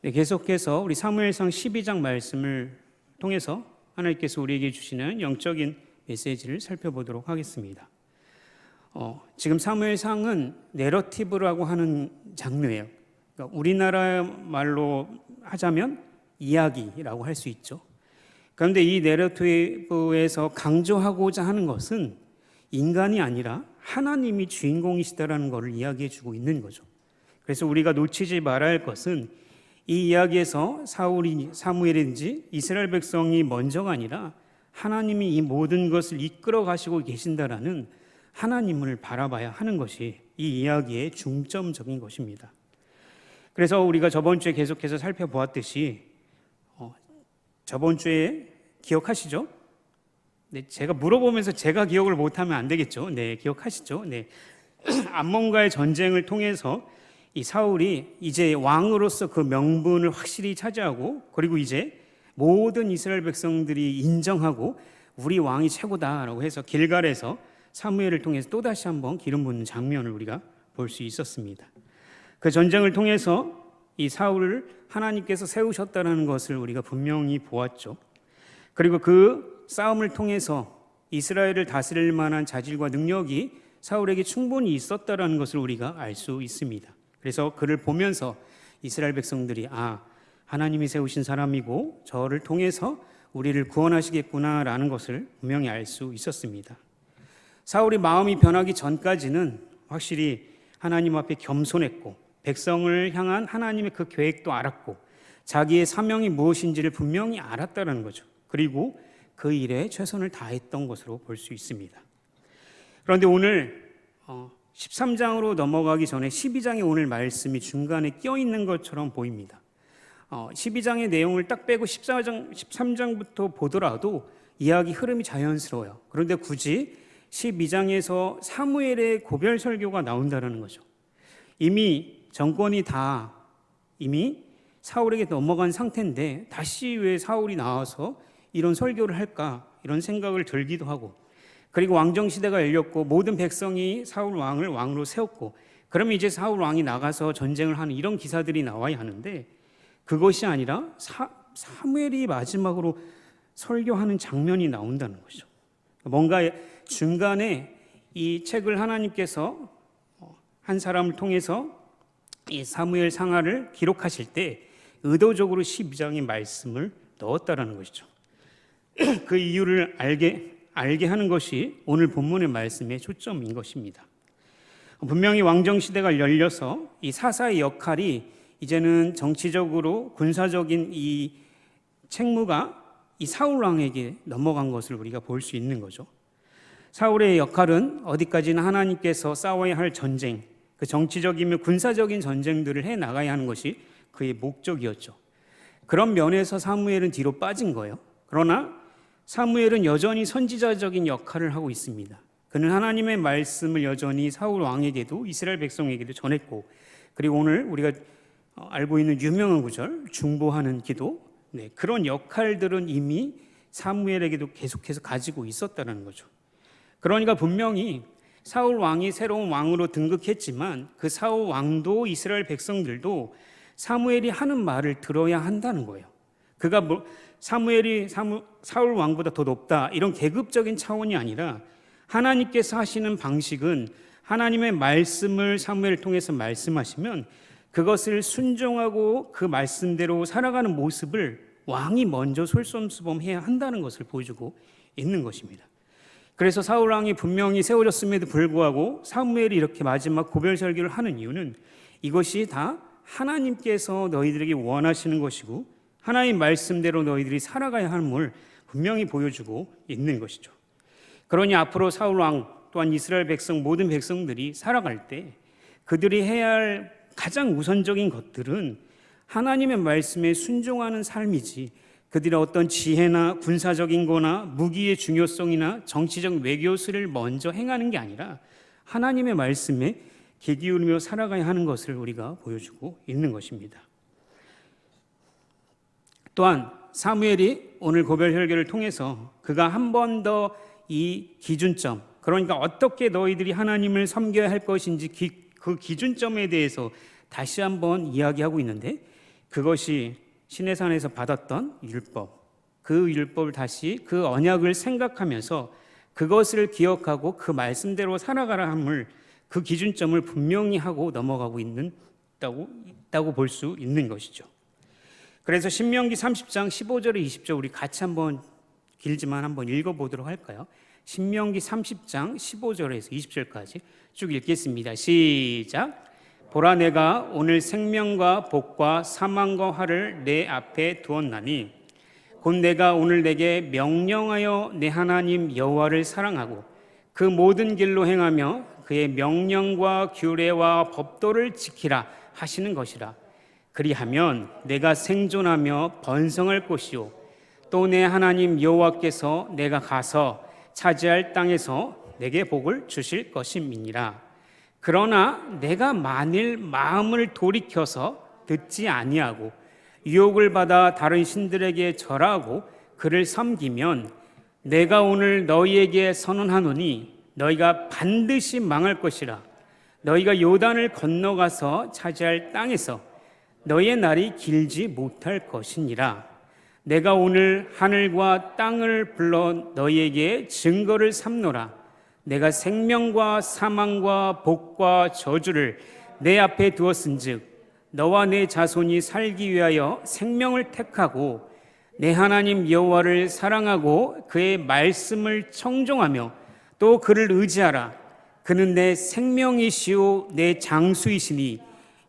네, 계속해서 우리 사무엘상 12장 말씀을 통해서 하나님께서 우리에게 주시는 영적인 메시지를 살펴보도록 하겠습니다. 지금 사무엘상은 내러티브라고 하는 장르예요. 그러니까 우리나라 말로 하자면 이야기라고 할 수 있죠. 그런데 이 내러티브에서 강조하고자 하는 것은 인간이 아니라 하나님이 주인공이시다라는 것을 이야기해 주고 있는 거죠. 그래서 우리가 놓치지 말아야 할 것은 이 이야기에서 사무엘이든지 이스라엘 백성이 먼저가 아니라 하나님이 이 모든 것을 이끌어 가시고 계신다라는 하나님을 바라봐야 하는 것이 이 이야기의 중점적인 것입니다. 그래서 우리가 저번 주에 계속해서 살펴보았듯이 저번 주에 기억하시죠? 네, 제가 물어보면서 제가 기억을 못하면 안 되겠죠. 네, 기억하시죠? 네, 암몬과의 전쟁을 통해서 이 사울이 이제 왕으로서 그 명분을 확실히 차지하고, 그리고 이제 모든 이스라엘 백성들이 인정하고 우리 왕이 최고다라고 해서 길갈에서 사무엘을 통해서 또다시 한번 기름 붓는 장면을 우리가 볼 수 있었습니다. 그 전쟁을 통해서 이 사울을 하나님께서 세우셨다는 것을 우리가 분명히 보았죠. 그리고 그 싸움을 통해서 이스라엘을 다스릴 만한 자질과 능력이 사울에게 충분히 있었다는 것을 우리가 알 수 있습니다. 그래서 그를 보면서 이스라엘 백성들이 하나님이 세우신 사람이고 저를 통해서 우리를 구원하시겠구나라는 것을 분명히 알 수 있었습니다. 사울이 마음이 변하기 전까지는 확실히 하나님 앞에 겸손했고 백성을 향한 하나님의 그 계획도 알았고 자기의 사명이 무엇인지를 분명히 알았다는 거죠. 그리고 그 일에 최선을 다했던 것으로 볼 수 있습니다. 그런데 오늘 13장으로 넘어가기 전에 12장에 오늘 말씀이 중간에 껴있는 것처럼 보입니다. 12장의 내용을 딱 빼고 13장부터 보더라도 이야기 흐름이 자연스러워요. 그런데 굳이 12장에서 사무엘의 고별 설교가 나온다는 거죠. 이미 정권이 다 이미 사울에게 넘어간 상태인데 다시 왜 사울이 나와서 이런 설교를 할까 이런 생각을 들기도 하고, 그리고 왕정시대가 열렸고 모든 백성이 사울 왕을 왕으로 세웠고 그러면 이제 사울 왕이 나가서 전쟁을 하는 이런 기사들이 나와야 하는데 그것이 아니라 사무엘이 마지막으로 설교하는 장면이 나온다는 거죠. 뭔가 중간에 이 책을 하나님께서 한 사람을 통해서 이 사무엘 상하를 기록하실 때 의도적으로 12장의 말씀을 넣었다라는 것이죠. 그 이유를 알게 하는 것이 오늘 본문의 말씀의 초점인 것입니다. 분명히 왕정시대가 열려서 이 사사의 역할이 이제는 정치적으로 군사적인 이 책무가 이 사울 왕에게 넘어간 것을 우리가 볼 수 있는 거죠. 사울의 역할은 어디까지나 하나님께서 싸워야 할 전쟁, 그 정치적이며 군사적인 전쟁들을 해 나가야 하는 것이 그의 목적이었죠. 그런 면에서 사무엘은 뒤로 빠진 거예요. 그러나 사무엘은 여전히 선지자적인 역할을 하고 있습니다. 그는 하나님의 말씀을 여전히 사울 왕에게도 이스라엘 백성에게도 전했고, 그리고 오늘 우리가 알고 있는 유명한 구절 중보하는 기도, 그런 역할들은 이미 사무엘에게도 계속해서 가지고 있었다는 거죠. 그러니까 분명히 사울 왕이 새로운 왕으로 등극했지만 그 사울 왕도 이스라엘 백성들도 사무엘이 하는 말을 들어야 한다는 거예요. 그가 사무엘이 사울 왕보다 더 높다 이런 계급적인 차원이 아니라 하나님께서 하시는 방식은 하나님의 말씀을 사무엘을 통해서 말씀하시면 그것을 순종하고 그 말씀대로 살아가는 모습을 왕이 먼저 솔선수범해야 한다는 것을 보여주고 있는 것입니다. 그래서 사울 왕이 분명히 세워졌음에도 불구하고 사무엘이 이렇게 마지막 고별 설교를 하는 이유는 이것이 다 하나님께서 너희들에게 원하시는 것이고 하나님 말씀대로 너희들이 살아가야 함을 분명히 보여주고 있는 것이죠. 그러니 앞으로 사울 왕 또한 이스라엘 백성 모든 백성들이 살아갈 때 그들이 해야 할 가장 우선적인 것들은 하나님의 말씀에 순종하는 삶이지 그들의 어떤 지혜나 군사적인 거나 무기의 중요성이나 정치적 외교수를 먼저 행하는 게 아니라 하나님의 말씀에 귀 기울이며 살아가야 하는 것을 우리가 보여주고 있는 것입니다. 또한 사무엘이 오늘 고별 설교를 통해서 그가 한 번 더 이 기준점, 그러니까 어떻게 너희들이 하나님을 섬겨야 할 것인지 그 기준점에 대해서 다시 한번 이야기하고 있는데 그것이 시내산에서 받았던 율법, 그 율법을 다시 그 언약을 생각하면서 그것을 기억하고 그 말씀대로 살아가라 함을, 그 기준점을 분명히 하고 넘어가고 있다고 볼 수 있는 것이죠. 그래서 신명기 30장 15절에 20절 우리 같이 한번 길지만 한번 읽어보도록 할까요? 신명기 30장 15절에서 20절까지 쭉 읽겠습니다. 시작. 보라, 내가 오늘 생명과 복과 사망과 화를 내 앞에 두었나니 곧 내가 오늘 내게 명령하여 내 하나님 여호와를 사랑하고 그 모든 길로 행하며 그의 명령과 규례와 법도를 지키라 하시는 것이라. 그리하면 내가 생존하며 번성할 것이요 또 내 하나님 여호와께서 내가 가서 차지할 땅에서 내게 복을 주실 것임이니라. 그러나 내가 만일 마음을 돌이켜서 듣지 아니하고 유혹을 받아 다른 신들에게 절하고 그를 섬기면 내가 오늘 너희에게 선언하노니 너희가 반드시 망할 것이라. 너희가 요단을 건너가서 차지할 땅에서 너희의 날이 길지 못할 것이니라. 내가 오늘 하늘과 땅을 불러 너희에게 증거를 삼노라. 내가 생명과 사망과 복과 저주를 내 앞에 두었은즉 너와 내 자손이 살기 위하여 생명을 택하고 내 하나님 여호와를 사랑하고 그의 말씀을 청종하며 또 그를 의지하라. 그는 내 생명이시오 내 장수이시니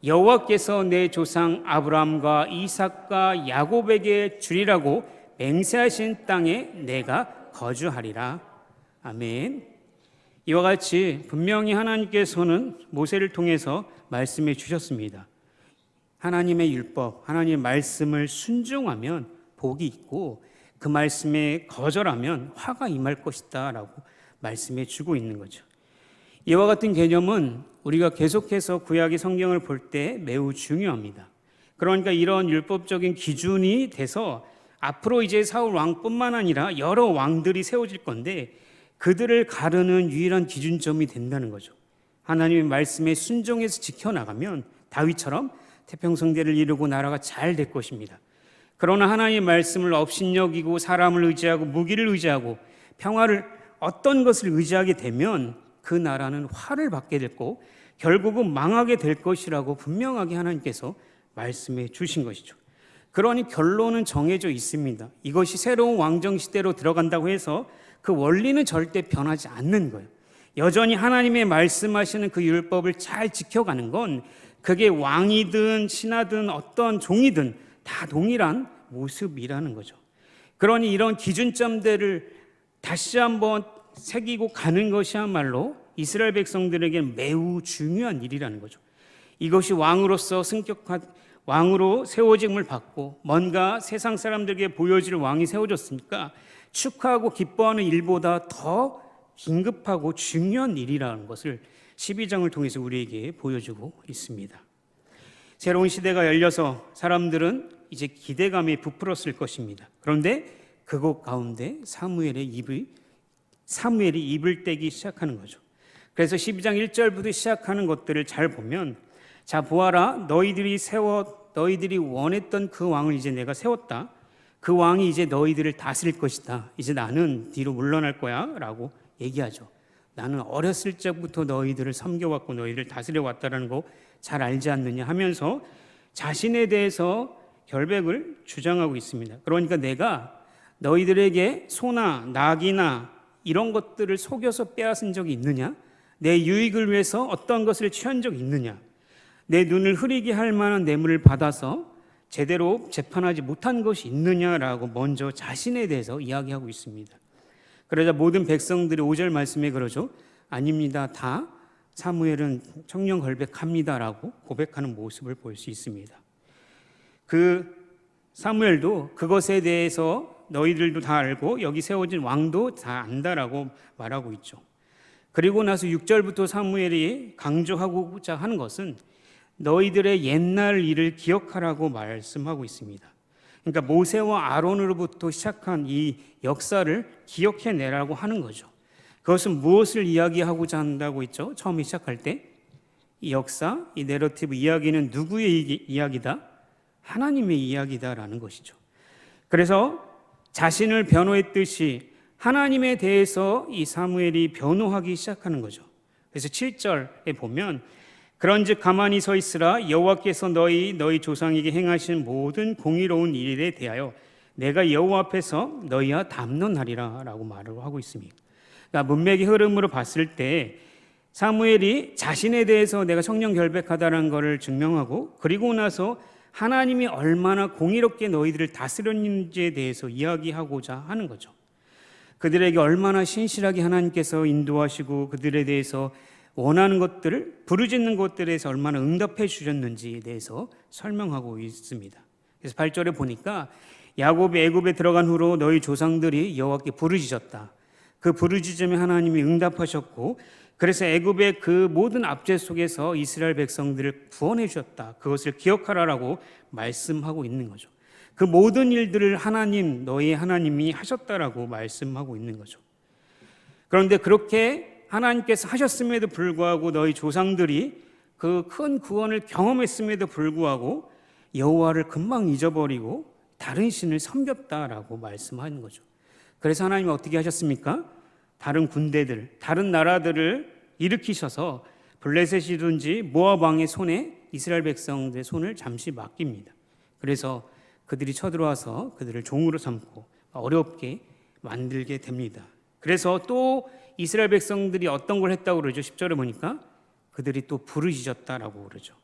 여호와께서 내 조상 아브라함과 이삭과 야곱에게 주리라고 맹세하신 땅에 내가 거주하리라. 아멘. 이와 같이 분명히 하나님께서는 모세를 통해서 말씀해 주셨습니다. 하나님의 율법, 하나님의 말씀을 순종하면 복이 있고 그 말씀에 거절하면 화가 임할 것이다 라고 말씀해 주고 있는 거죠. 이와 같은 개념은 우리가 계속해서 구약의 성경을 볼 때 매우 중요합니다. 그러니까 이런 율법적인 기준이 돼서 앞으로 이제 사울 왕뿐만 아니라 여러 왕들이 세워질 건데 그들을 가르는 유일한 기준점이 된다는 거죠. 하나님의 말씀에 순종해서 지켜나가면 다윗처럼 태평성대를 이루고 나라가 잘 될 것입니다. 그러나 하나님의 말씀을 업신여기고 사람을 의지하고 무기를 의지하고 평화를 어떤 것을 의지하게 되면 그 나라는 화를 받게 됐고 결국은 망하게 될 것이라고 분명하게 하나님께서 말씀해 주신 것이죠. 그러니 결론은 정해져 있습니다. 이것이 새로운 왕정 시대로 들어간다고 해서 그 원리는 절대 변하지 않는 거예요. 여전히 하나님의 말씀하시는 그 율법을 잘 지켜가는 건 그게 왕이든 신하든 어떤 종이든 다 동일한 모습이라는 거죠. 그러니 이런 기준점들을 다시 한번 새기고 가는 것이야말로 이스라엘 백성들에게 매우 중요한 일이라는 거죠. 이것이 왕으로서 왕으로 세워짐을 받고 뭔가 세상 사람들에게 보여질 왕이 세워졌으니까 축하하고 기뻐하는 일보다 더 긴급하고 중요한 일이라는 것을 12장을 통해서 우리에게 보여주고 있습니다. 새로운 시대가 열려서 사람들은 이제 기대감에 부풀었을 것입니다. 그런데 그곳 가운데 사무엘이 입을 떼기 시작하는 거죠. 그래서 12장 1절부터 시작하는 것들을 잘 보면 자 보아라 너희들이 원했던 그 왕을 이제 내가 세웠다. 그 왕이 이제 너희들을 다스릴 것이다. 이제 나는 뒤로 물러날 거야 라고 얘기하죠. 나는 어렸을 적부터 너희들을 섬겨왔고 너희들을 다스려 왔다라는 거 잘 알지 않느냐 하면서 자신에 대해서 결백을 주장하고 있습니다. 그러니까 내가 너희들에게 소나 낙이나 이런 것들을 속여서 빼앗은 적이 있느냐? 내 유익을 위해서 어떤 것을 취한 적이 있느냐? 내 눈을 흐리게 할 만한 뇌물을 받아서 제대로 재판하지 못한 것이 있느냐라고 먼저 자신에 대해서 이야기하고 있습니다. 그러자 모든 백성들이 5절 말씀에 그러죠. 아닙니다. 다 사무엘은 청렴걸백합니다라고 고백하는 모습을 볼 수 있습니다. 그 사무엘도 그것에 대해서 너희들도 다 알고 여기 세워진 왕도 다 안다라고 말하고 있죠. 그리고 나서 6절부터 사무엘이 강조하고자 하는 것은 너희들의 옛날 일을 기억하라고 말씀하고 있습니다. 그러니까 모세와 아론으로부터 시작한 이 역사를 기억해내라고 하는 거죠. 그것은 무엇을 이야기하고자 한다고 했죠? 처음에 시작할 때 이 역사, 이 내러티브 이야기는 누구의 이야기다? 하나님의 이야기다라는 것이죠. 그래서 자신을 변호했듯이 하나님에 대해서 이 사무엘이 변호하기 시작하는 거죠. 그래서 7절에 보면 그런즉 가만히 서 있으라. 여호와께서 너희 조상에게 행하신 모든 공의로운 일에 대하여 내가 여호와 앞에서 너희와 담론하리라 라고 말을 하고 있습니다. 그러니까 문맥의 흐름으로 봤을 때 사무엘이 자신에 대해서 내가 성령 결백하다는 것을 증명하고, 그리고 나서 하나님이 얼마나 공의롭게 너희들을 다스렸는지에 대해서 이야기하고자 하는 거죠. 그들에게 얼마나 신실하게 하나님께서 인도하시고 그들에 대해서 원하는 것들을, 부르짖는 것들에 대해서 얼마나 응답해 주셨는지에 대해서 설명하고 있습니다. 그래서 8절에 보니까 야곱이 애굽에 들어간 후로 너희 조상들이 여호와께 부르짖었다. 그 부르짖음에 하나님이 응답하셨고, 그래서 애굽의 그 모든 압제 속에서 이스라엘 백성들을 구원해 주셨다. 그것을 기억하라라고 말씀하고 있는 거죠. 그 모든 일들을 하나님, 너희 하나님이 하셨다라고 말씀하고 있는 거죠. 그런데 그렇게 하나님께서 하셨음에도 불구하고 너희 조상들이 그 큰 구원을 경험했음에도 불구하고 여호와를 금방 잊어버리고 다른 신을 섬겼다라고 말씀하는 거죠. 그래서 하나님이 어떻게 하셨습니까? 다른 군대들, 다른 나라들을 일으키셔서 블레셋이든지 모압 왕의 손에 이스라엘 백성들의 손을 잠시 맡깁니다. 그래서 그들이 쳐들어와서 그들을 종으로 삼고 어렵게 만들게 됩니다. 그래서 또 이스라엘 백성들이 어떤 걸 했다고 그러죠? 10절에 보니까 그들이 또 부르짖었다라고 그러죠.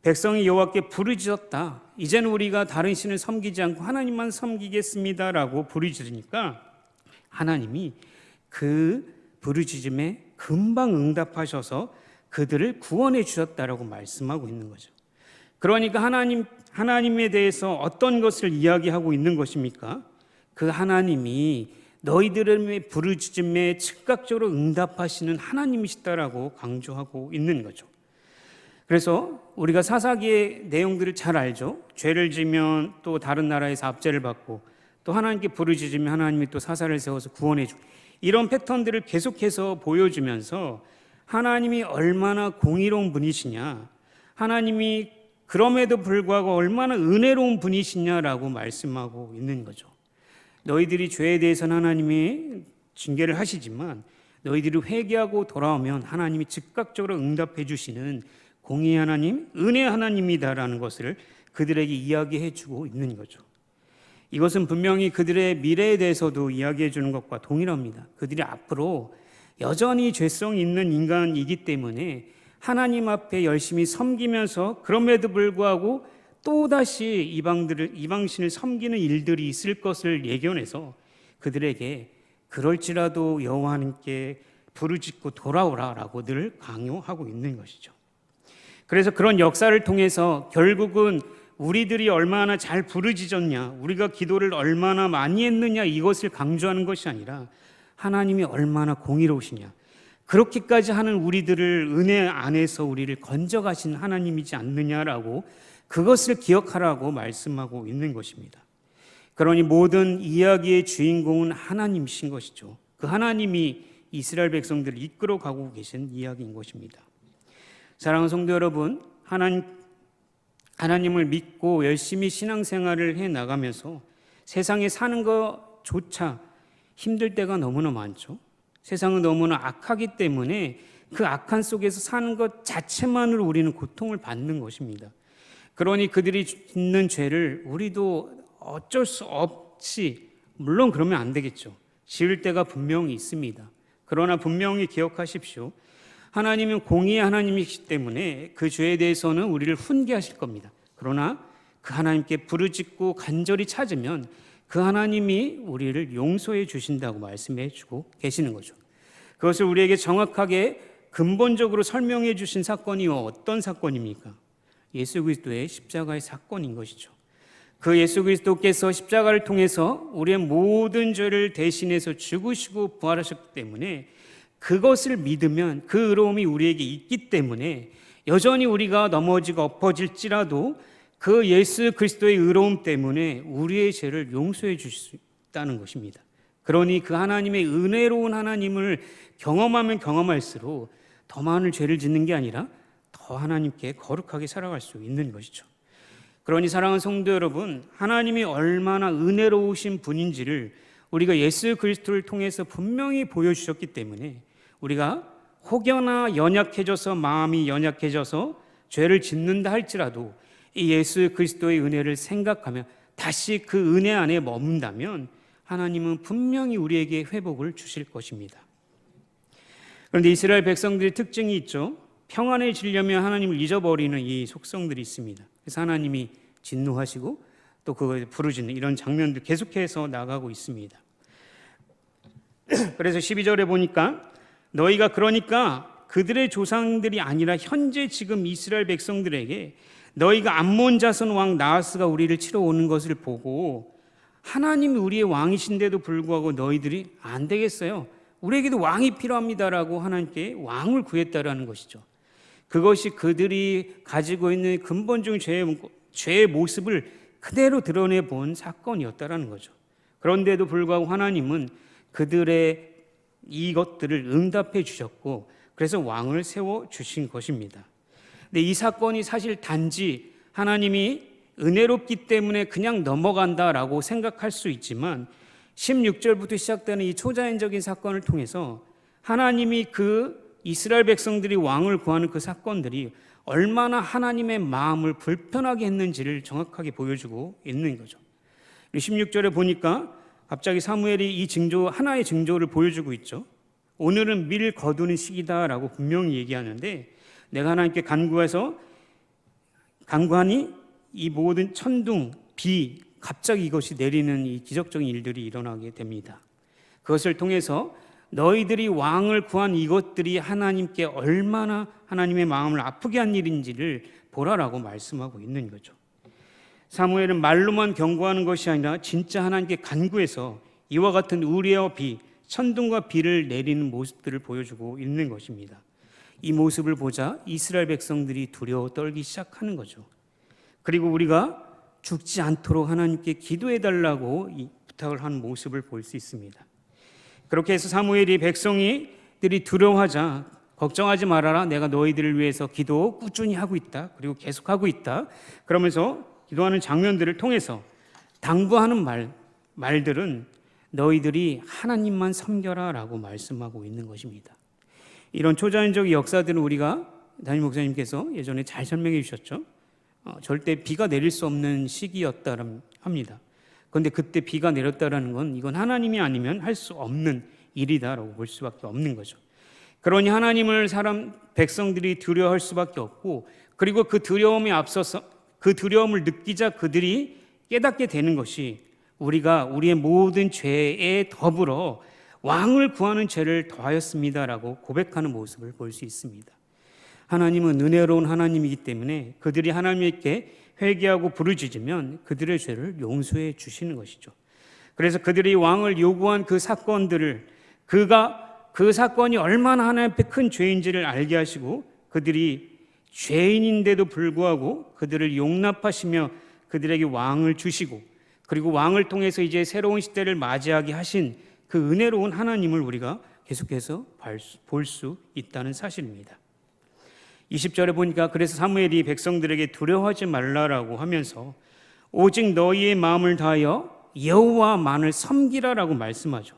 백성이 여호와께 부르짖었다. 이제는 우리가 다른 신을 섬기지 않고 하나님만 섬기겠습니다라고 부르짖으니까 하나님이 그 부르짖음에 금방 응답하셔서 그들을 구원해 주셨다라고 말씀하고 있는 거죠. 그러니까 하나님에 대해서 어떤 것을 이야기하고 있는 것입니까? 그 하나님이 너희들의 부르짖음에 즉각적으로 응답하시는 하나님이시다라고 강조하고 있는 거죠. 그래서 우리가 사사기의 내용들을 잘 알죠. 죄를 지면 또 다른 나라에서 압제를 받고, 또 하나님께 부르짖으면 하나님이 또 사사를 세워서 구원해 주고, 이런 패턴들을 계속해서 보여주면서 하나님이 얼마나 공의로운 분이시냐, 하나님이 그럼에도 불구하고 얼마나 은혜로운 분이시냐라고 말씀하고 있는 거죠. 너희들이 죄에 대해서는 하나님이 징계를 하시지만 너희들이 회개하고 돌아오면 하나님이 즉각적으로 응답해 주시는 공의 하나님, 은혜 하나님이다라는 것을 그들에게 이야기해 주고 있는 거죠. 이것은 분명히 그들의 미래에 대해서도 이야기해 주는 것과 동일합니다. 그들이 앞으로 여전히 죄성이 있는 인간이기 때문에 하나님 앞에 열심히 섬기면서 그럼에도 불구하고 또다시 이방신을 섬기는 일들이 있을 것을 예견해서 그들에게 그럴지라도 여호와 하나님께 부르짖고 돌아오라라고 늘 강요하고 있는 것이죠. 그래서 그런 역사를 통해서 결국은 우리들이 얼마나 잘 부르짖었냐, 우리가 기도를 얼마나 많이 했느냐, 이것을 강조하는 것이 아니라 하나님이 얼마나 공의로우시냐, 그렇게까지 하는 우리들을 은혜 안에서 우리를 건져가신 하나님이지 않느냐라고, 그것을 기억하라고 말씀하고 있는 것입니다. 그러니 모든 이야기의 주인공은 하나님이신 것이죠. 그 하나님이 이스라엘 백성들을 이끌어가고 계신 이야기인 것입니다. 사랑하는 성도 여러분, 하나님을 믿고 열심히 신앙생활을 해나가면서 세상에 사는 것조차 힘들 때가 너무나 많죠. 세상은 너무나 악하기 때문에 그 악한 속에서 사는 것 자체만으로 우리는 고통을 받는 것입니다. 그러니 그들이 짓는 죄를 우리도 어쩔 수 없이, 물론 그러면 안 되겠죠. 지을 때가 분명히 있습니다. 그러나 분명히 기억하십시오. 하나님은 공의의 하나님이시기 때문에 그 죄에 대해서는 우리를 훈계하실 겁니다. 그러나 그 하나님께 부르짖고 간절히 찾으면 그 하나님이 우리를 용서해 주신다고 말씀해 주고 계시는 거죠. 그것을 우리에게 정확하게 근본적으로 설명해 주신 사건이 어떤 사건입니까? 예수 그리스도의 십자가의 사건인 것이죠. 그 예수 그리스도께서 십자가를 통해서 우리의 모든 죄를 대신해서 죽으시고 부활하셨기 때문에 그것을 믿으면 그 의로움이 우리에게 있기 때문에 여전히 우리가 넘어지고 엎어질지라도 그 예수 그리스도의 의로움 때문에 우리의 죄를 용서해 주실 수 있다는 것입니다. 그러니 그 하나님의 은혜로운 하나님을 경험하면 경험할수록 더 많은 죄를 짓는 게 아니라 더 하나님께 거룩하게 살아갈 수 있는 것이죠. 그러니 사랑하는 성도 여러분, 하나님이 얼마나 은혜로우신 분인지를 우리가 예수 그리스도를 통해서 분명히 보여주셨기 때문에 우리가 혹여나 연약해져서 마음이 연약해져서 죄를 짓는다 할지라도 이 예수 그리스도의 은혜를 생각하며 다시 그 은혜 안에 머문다면 하나님은 분명히 우리에게 회복을 주실 것입니다. 그런데 이스라엘 백성들의 특징이 있죠. 평안해지려면 하나님을 잊어버리는 이 속성들이 있습니다. 그래서 하나님이 진노하시고 또 그걸 부르짖는 이런 장면들 계속해서 나가고 있습니다. 그래서 12절에 보니까 너희가 그러니까 그들의 조상들이 아니라 현재 지금 이스라엘 백성들에게 너희가 암몬 자손 왕 나하스가 우리를 치러 오는 것을 보고 하나님이 우리의 왕이신데도 불구하고 너희들이 안 되겠어요, 우리에게도 왕이 필요합니다라고 하나님께 왕을 구했다라는 것이죠. 그것이 그들이 가지고 있는 근본적인 죄의 모습을 그대로 드러내 본 사건이었다라는 거죠. 그런데도 불구하고 하나님은 그들의 이것들을 응답해 주셨고 그래서 왕을 세워 주신 것입니다. 근데 이 사건이 사실 단지 하나님이 은혜롭기 때문에 그냥 넘어간다라고 생각할 수 있지만 16절부터 시작되는 이 초자연적인 사건을 통해서 하나님이 그 이스라엘 백성들이 왕을 구하는 그 사건들이 얼마나 하나님의 마음을 불편하게 했는지를 정확하게 보여주고 있는 거죠. 16절에 보니까 갑자기 사무엘이 이 징조, 하나의 징조를 보여주고 있죠. 오늘은 밀 거두는 시기다라고 분명히 얘기하는데 내가 하나님께 간구하니 이 모든 천둥, 비, 갑자기 이것이 내리는 이 기적적인 일들이 일어나게 됩니다. 그것을 통해서 너희들이 왕을 구한 이것들이 하나님께 얼마나 하나님의 마음을 아프게 한 일인지를 보라라고 말씀하고 있는 거죠. 사무엘은 말로만 경고하는 것이 아니라 진짜 하나님께 간구해서 이와 같은 우레와 비, 천둥과 비를 내리는 모습들을 보여주고 있는 것입니다. 이 모습을 보자 이스라엘 백성들이 두려워 떨기 시작하는 거죠. 그리고 우리가 죽지 않도록 하나님께 기도해 달라고 부탁을 하는 모습을 볼 수 있습니다. 그렇게 해서 사무엘이 백성들이 두려워하자 걱정하지 말아라, 내가 너희들을 위해서 기도 꾸준히 하고 있다, 그리고 계속하고 있다, 그러면서 기도하는 장면들을 통해서 당부하는 말들은 너희들이 하나님만 섬겨라 라고 말씀하고 있는 것입니다. 이런 초자연적 역사들은 우리가 담임 목사님께서 예전에 잘 설명해 주셨죠. 절대 비가 내릴 수 없는 시기였다 합니다. 그런데 그때 비가 내렸다라는 건 이건 하나님이 아니면 할 수 없는 일이다라고 볼 수밖에 없는 거죠. 그러니 하나님을 백성들이 두려워할 수밖에 없고, 그리고 그 두려움에 앞서서 그 두려움을 느끼자 그들이 깨닫게 되는 것이 우리가 우리의 모든 죄에 더불어 왕을 구하는 죄를 더하였습니다라고 고백하는 모습을 볼 수 있습니다. 하나님은 은혜로운 하나님이기 때문에 그들이 하나님께 회개하고 부르짖으면 그들의 죄를 용서해 주시는 것이죠. 그래서 그들이 왕을 요구한 그 사건들을 그 사건이 얼마나 하나님 앞에 큰 죄인지를 알게 하시고 그들이 죄인인데도 불구하고 그들을 용납하시며 그들에게 왕을 주시고 그리고 왕을 통해서 이제 새로운 시대를 맞이하게 하신 그 은혜로운 하나님을 우리가 계속해서 볼 수 있다는 사실입니다. 20절에 보니까 그래서 사무엘이 백성들에게 두려워하지 말라라고 하면서 오직 너희의 마음을 다하여 여호와만을 섬기라라고 말씀하죠.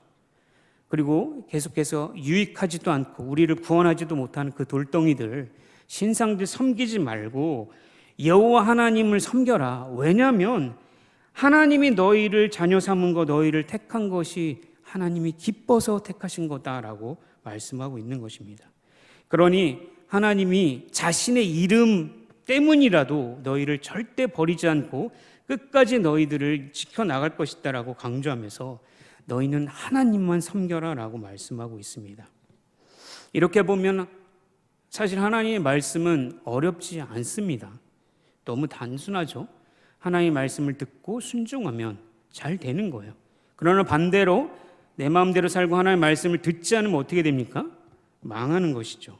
그리고 계속해서 유익하지도 않고 우리를 구원하지도 못하는 그 돌덩이들, 신상들 섬기지 말고 여호와 하나님을 섬겨라. 왜냐하면 하나님이 너희를 자녀 삼은 것, 너희를 택한 것이 하나님이 기뻐서 택하신 거다라고 말씀하고 있는 것입니다. 그러니 하나님이 자신의 이름 때문이라도 너희를 절대 버리지 않고 끝까지 너희들을 지켜나갈 것이다라고 강조하면서 너희는 하나님만 섬겨라라고 말씀하고 있습니다. 이렇게 보면 사실 하나님의 말씀은 어렵지 않습니다. 너무 단순하죠. 하나님의 말씀을 듣고 순종하면 잘 되는 거예요. 그러나 반대로 내 마음대로 살고 하나님의 말씀을 듣지 않으면 어떻게 됩니까? 망하는 것이죠.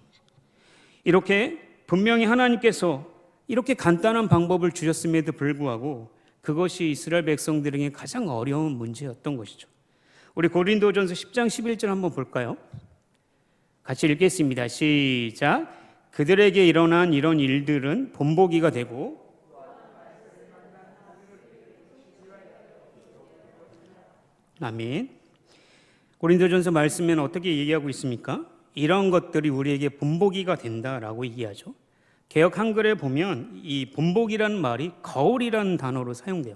이렇게 분명히 하나님께서 이렇게 간단한 방법을 주셨음에도 불구하고 그것이 이스라엘 백성들에게 가장 어려운 문제였던 것이죠. 우리 고린도전서 10장 11절 한번 볼까요? 같이 읽겠습니다. 시작. 그들에게 일어난 이런 일들은 본보기가 되고 아멘. 고린도전서 말씀에는 어떻게 얘기하고 있습니까? 이런 것들이 우리에게 본보기가 된다라고 얘기하죠. 개역 한글에 보면 이 본보기라는 말이 거울이라는 단어로 사용돼요.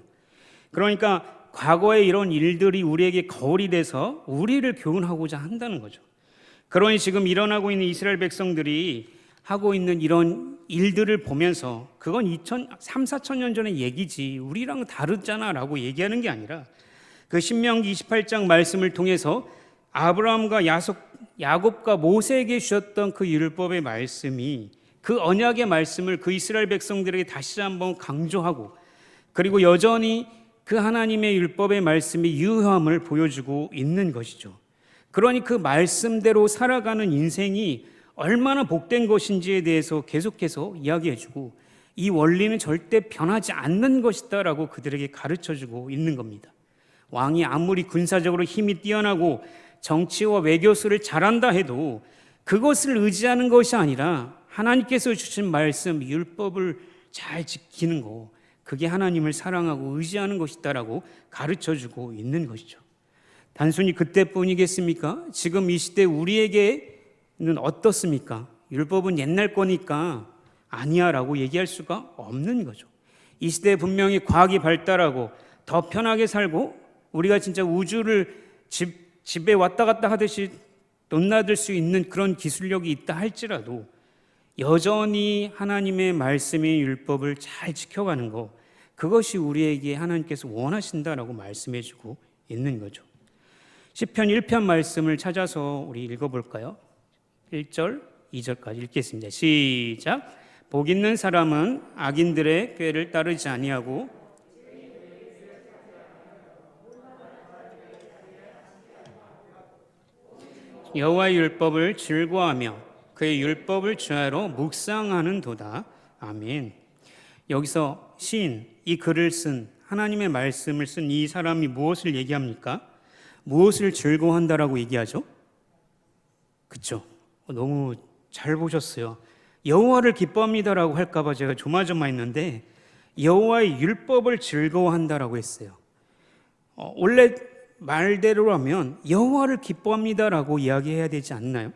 그러니까 과거의 이런 일들이 우리에게 거울이 돼서 우리를 교훈하고자 한다는 거죠. 그러니 지금 일어나고 있는 이스라엘 백성들이 하고 있는 이런 일들을 보면서 그건 3, 4천 년 전의 얘기지 우리랑 다르잖아 라고 얘기하는 게 아니라 그 신명기 28장 말씀을 통해서 아브라함과 야곱과 모세에게 주셨던 그 율법의 말씀이 그 언약의 말씀을 그 이스라엘 백성들에게 다시 한번 강조하고 그리고 여전히 그 하나님의 율법의 말씀이 유효함을 보여주고 있는 것이죠. 그러니 그 말씀대로 살아가는 인생이 얼마나 복된 것인지에 대해서 계속해서 이야기해주고 이 원리는 절대 변하지 않는 것이다 라고 그들에게 가르쳐주고 있는 겁니다. 왕이 아무리 군사적으로 힘이 뛰어나고 정치와 외교수를 잘한다 해도 그것을 의지하는 것이 아니라 하나님께서 주신 말씀, 율법을 잘 지키는 거, 그게 하나님을 사랑하고 의지하는 것이다라고 가르쳐주고 있는 것이죠. 단순히 그때뿐이겠습니까? 지금 이 시대 우리에게는 어떻습니까? 율법은 옛날 거니까 아니야 라고 얘기할 수가 없는 거죠. 이 시대에 분명히 과학이 발달하고 더 편하게 살고 우리가 진짜 우주를 집에 왔다 갔다 하듯이 넘나들 수 있는 그런 기술력이 있다 할지라도 여전히 하나님의 말씀의 율법을 잘 지켜가는 것, 그것이 우리에게 하나님께서 원하신다라고 말씀해주고 있는 거죠. 시편 1편 말씀을 찾아서 우리 읽어볼까요? 1절, 2절까지 읽겠습니다. 시작. 복 있는 사람은 악인들의 꾀를 따르지 아니하고 여호와의 율법을 즐거워하며 그의 율법을 주야로 묵상하는도다. 아멘. 여기서 시인, 이 글을 쓴 하나님의 말씀을 쓴 이 사람이 무엇을 얘기합니까? 무엇을 즐거워한다라고 얘기하죠? 그렇죠? 너무 잘 보셨어요. 여호와를 기뻐합니다라고 할까봐 제가 조마조마했는데 여호와의 율법을 즐거워한다라고 했어요. 원래 말대로라면 여호와를 기뻐합니다라고 이야기해야 되지 않나요?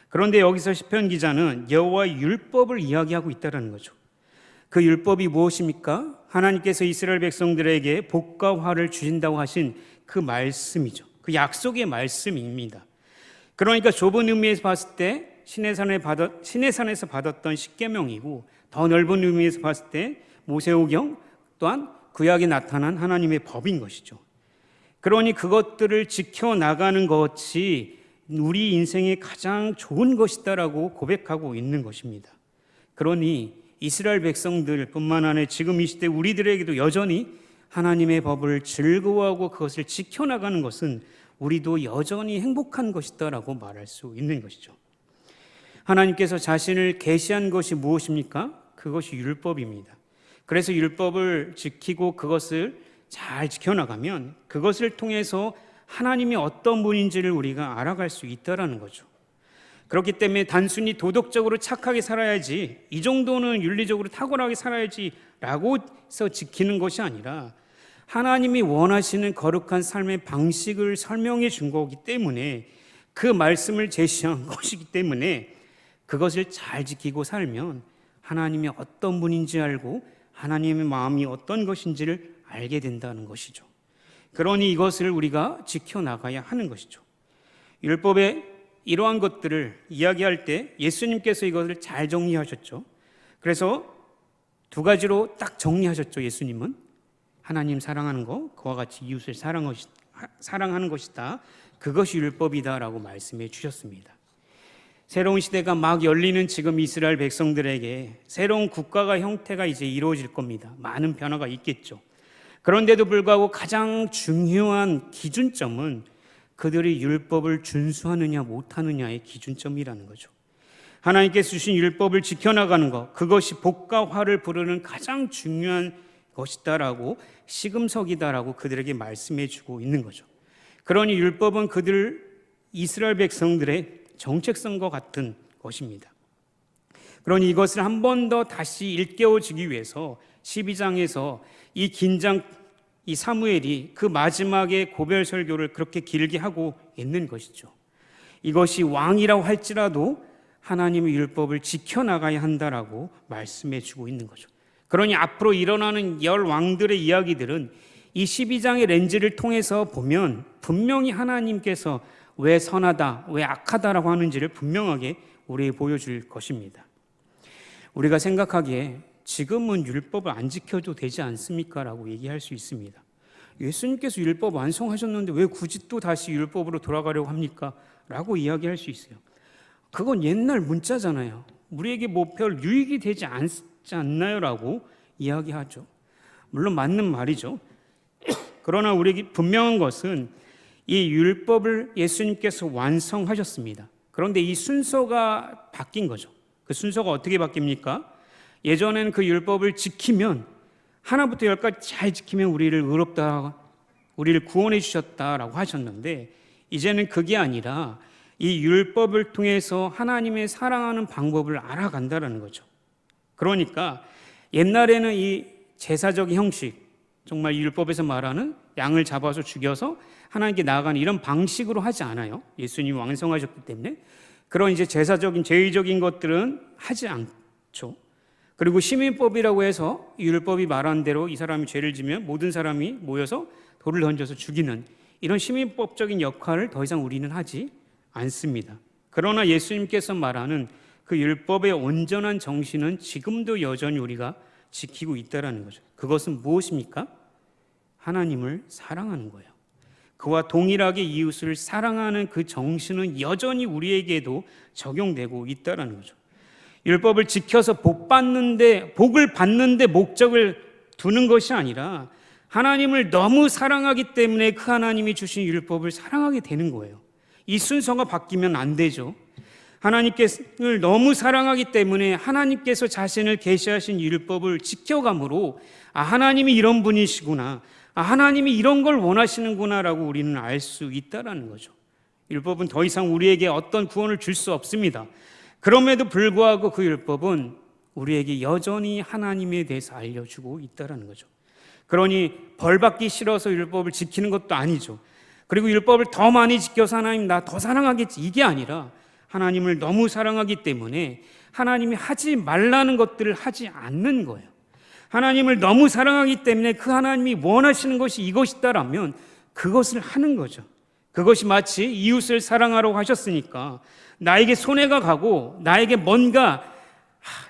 그런데 여기서 시편 기자는 여호와의 율법을 이야기하고 있다는 거죠. 그 율법이 무엇입니까? 하나님께서 이스라엘 백성들에게 복과 화를 주신다고 하신 그 말씀이죠. 그 약속의 말씀입니다. 그러니까 좁은 의미에서 봤을 때 시내산에서 받았던 십계명이고 더 넓은 의미에서 봤을 때 모세오경 또한 구약에 나타난 하나님의 법인 것이죠. 그러니 그것들을 지켜나가는 것이 우리 인생에 가장 좋은 것이다라고 고백하고 있는 것입니다. 그러니 이스라엘 백성들뿐만 아니라 지금 이 시대 우리들에게도 여전히 하나님의 법을 즐거워하고 그것을 지켜나가는 것은 우리도 여전히 행복한 것이다라고 말할 수 있는 것이죠. 하나님께서 자신을 계시한 것이 무엇입니까? 그것이 율법입니다. 그래서 율법을 지키고 그것을 잘 지켜나가면 그것을 통해서 하나님이 어떤 분인지를 우리가 알아갈 수 있다라는 거죠. 그렇기 때문에 단순히 도덕적으로 착하게 살아야지, 이 정도는 윤리적으로 탁월하게 살아야지 라고 해서 지키는 것이 아니라 하나님이 원하시는 거룩한 삶의 방식을 설명해 준 거기 때문에 그 말씀을 제시한 것이기 때문에 그것을 잘 지키고 살면 하나님이 어떤 분인지 알고 하나님의 마음이 어떤 것인지를 알게 된다는 것이죠. 그러니 이것을 우리가 지켜나가야 하는 것이죠. 율법의 이러한 것들을 이야기할 때 예수님께서 이것을 잘 정리하셨죠. 그래서 두 가지로 딱 정리하셨죠. 예수님은 하나님 사랑하는 것, 그와 같이 이웃을 사랑하는 것이다. 그것이 율법이다라고 말씀해 주셨습니다. 새로운 시대가 막 열리는 지금 이스라엘 백성들에게 새로운 국가가 형태가 이제 이루어질 겁니다. 많은 변화가 있겠죠. 그런데도 불구하고 가장 중요한 기준점은 그들이 율법을 준수하느냐 못하느냐의 기준점이라는 거죠. 하나님께서 주신 율법을 지켜나가는 것, 그것이 복과 화를 부르는 가장 중요한 것이다라고 시금석이다라고 그들에게 말씀해 주고 있는 거죠. 그러니 율법은 이스라엘 백성들의 정체성과 같은 것입니다. 그러니 이것을 한 번 더 다시 일깨워주기 위해서 12장에서 이 긴장, 이 사무엘이 그 마지막에 고별 설교를 그렇게 길게 하고 있는 것이죠. 이것이 왕이라고 할지라도 하나님의 율법을 지켜나가야 한다라고 말씀해 주고 있는 거죠. 그러니 앞으로 일어나는 열 왕들의 이야기들은 이 12장의 렌즈를 통해서 보면 분명히 하나님께서 왜 선하다, 왜 악하다라고 하는지를 분명하게 우리에게 보여줄 것입니다. 우리가 생각하기에 지금은 율법을 안 지켜도 되지 않습니까? 라고 얘기할 수 있습니다. 예수님께서 율법 완성하셨는데 왜 굳이 또 다시 율법으로 돌아가려고 합니까? 라고 이야기할 수 있어요. 그건 옛날 문자잖아요. 우리에게 뭐 별 유익이 되지 않지 않나요? 라고 이야기하죠. 물론 맞는 말이죠. 그러나 우리에게 분명한 것은 이 율법을 예수님께서 완성하셨습니다. 그런데 이 순서가 바뀐 거죠. 그 순서가 어떻게 바뀝니까? 예전에는 그 율법을 지키면 하나부터 열까지 잘 지키면 우리를 의롭다, 우리를 구원해 주셨다라고 하셨는데 이제는 그게 아니라 이 율법을 통해서 하나님의 사랑하는 방법을 알아간다라는 거죠. 그러니까 옛날에는 이 제사적인 형식, 정말 율법에서 말하는 양을 잡아서 죽여서 하나님께 나아가는 이런 방식으로 하지 않아요. 예수님이 완성하셨기 때문에. 그런 이제 제사적인 제의적인 것들은 하지 않죠. 그리고 시민법이라고 해서 율법이 말한 대로 이 사람이 죄를 지면 모든 사람이 모여서 돌을 던져서 죽이는 이런 시민법적인 역할을 더 이상 우리는 하지 않습니다. 그러나 예수님께서 말하는 그 율법의 온전한 정신은 지금도 여전히 우리가 지키고 있다는 거죠. 그것은 무엇입니까? 하나님을 사랑하는 거예요. 그와 동일하게 이웃을 사랑하는 그 정신은 여전히 우리에게도 적용되고 있다는 거죠. 율법을 지켜서 복을 받는데 목적을 두는 것이 아니라 하나님을 너무 사랑하기 때문에 그 하나님이 주신 율법을 사랑하게 되는 거예요. 이 순서가 바뀌면 안 되죠. 하나님께를 너무 사랑하기 때문에 하나님께서 자신을 계시하신 율법을 지켜감으로 하나님이 이런 분이시구나, 하나님이 이런 걸 원하시는구나라고 우리는 알 수 있다라는 거죠. 율법은 더 이상 우리에게 어떤 구원을 줄 수 없습니다. 그럼에도 불구하고 그 율법은 우리에게 여전히 하나님에 대해서 알려주고 있다라는 거죠. 그러니 벌받기 싫어서 율법을 지키는 것도 아니죠. 그리고 율법을 더 많이 지켜서 하나님 나 더 사랑하겠지, 이게 아니라 하나님을 너무 사랑하기 때문에 하나님이 하지 말라는 것들을 하지 않는 거예요. 하나님을 너무 사랑하기 때문에 그 하나님이 원하시는 것이 이것이다라면 그것을 하는 거죠. 그것이 마치 이웃을 사랑하라고 하셨으니까 나에게 손해가 가고 나에게 뭔가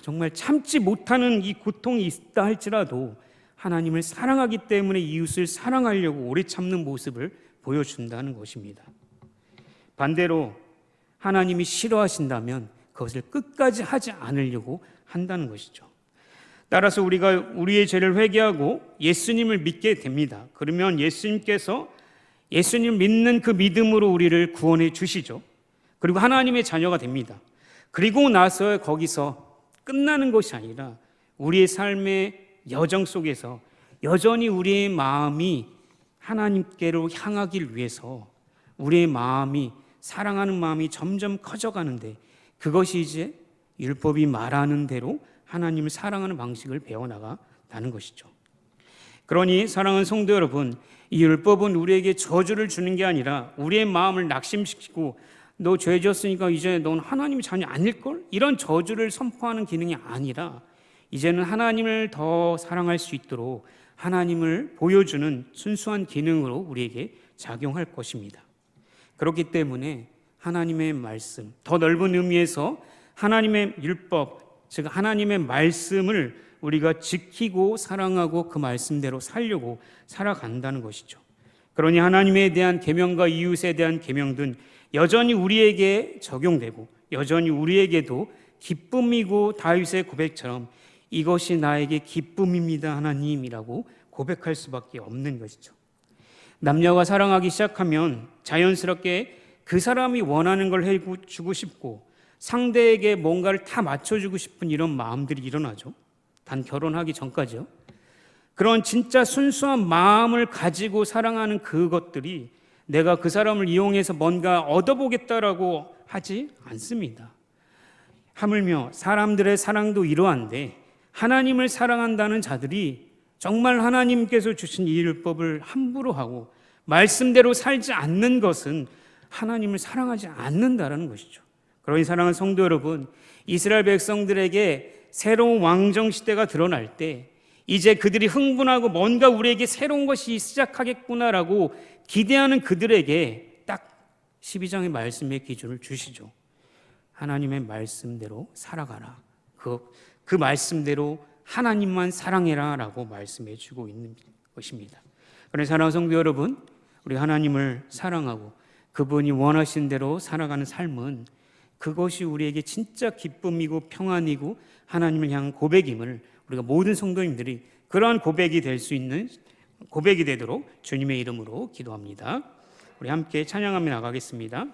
정말 참지 못하는 이 고통이 있다 할지라도 하나님을 사랑하기 때문에 이웃을 사랑하려고 오래 참는 모습을 보여준다는 것입니다. 반대로 하나님이 싫어하신다면 그것을 끝까지 하지 않으려고 한다는 것이죠. 따라서 우리가 우리의 죄를 회개하고 예수님을 믿게 됩니다. 그러면 예수님께서 예수님 믿는 그 믿음으로 우리를 구원해 주시죠. 그리고 하나님의 자녀가 됩니다. 그리고 나서 거기서 끝나는 것이 아니라 우리의 삶의 여정 속에서 여전히 우리의 마음이 하나님께로 향하길 위해서 우리의 마음이, 사랑하는 마음이 점점 커져가는데 그것이 이제 율법이 말하는 대로 하나님을 사랑하는 방식을 배워나가는 것이죠. 그러니 사랑하는 성도 여러분, 이 율법은 우리에게 저주를 주는 게 아니라 우리의 마음을 낙심시키고 너 죄 지었으니까 이제 넌 하나님의 자녀 아닐걸? 이런 저주를 선포하는 기능이 아니라 이제는 하나님을 더 사랑할 수 있도록 하나님을 보여주는 순수한 기능으로 우리에게 작용할 것입니다. 그렇기 때문에 하나님의 말씀, 더 넓은 의미에서 하나님의 율법, 즉 하나님의 말씀을 우리가 지키고 사랑하고 그 말씀대로 살려고 살아간다는 것이죠. 그러니 하나님에 대한 계명과 이웃에 대한 계명은 여전히 우리에게 적용되고 여전히 우리에게도 기쁨이고 다윗의 고백처럼 이것이 나에게 기쁨입니다 하나님이라고 고백할 수밖에 없는 것이죠. 남녀가 사랑하기 시작하면 자연스럽게 그 사람이 원하는 걸 해주고 싶고 상대에게 뭔가를 다 맞춰주고 싶은 이런 마음들이 일어나죠. 단 결혼하기 전까지요. 그런 진짜 순수한 마음을 가지고 사랑하는 그것들이 내가 그 사람을 이용해서 뭔가 얻어보겠다라고 하지 않습니다. 하물며 사람들의 사랑도 이러한데 하나님을 사랑한다는 자들이 정말 하나님께서 주신 이 율법을 함부로 하고 말씀대로 살지 않는 것은 하나님을 사랑하지 않는다라는 것이죠. 그러니 사랑하는 성도 여러분, 이스라엘 백성들에게 새로운 왕정 시대가 드러날 때 이제 그들이 흥분하고 뭔가 우리에게 새로운 것이 시작하겠구나라고 기대하는 그들에게 딱 12장의 말씀의 기준을 주시죠. 하나님의 말씀대로 살아가라. 그 말씀대로 하나님만 사랑해라 라고 말씀해 주고 있는 것입니다. 그래서 사랑하는 성도 여러분, 우리 하나님을 사랑하고 그분이 원하신 대로 살아가는 삶은 그것이 우리에게 진짜 기쁨이고 평안이고 하나님을 향한 고백임을 우리가 모든 성도님들이 그러한 고백이 될 수 있는 고백이 되도록 주님의 이름으로 기도합니다. 우리 함께 찬양하며 나가겠습니다.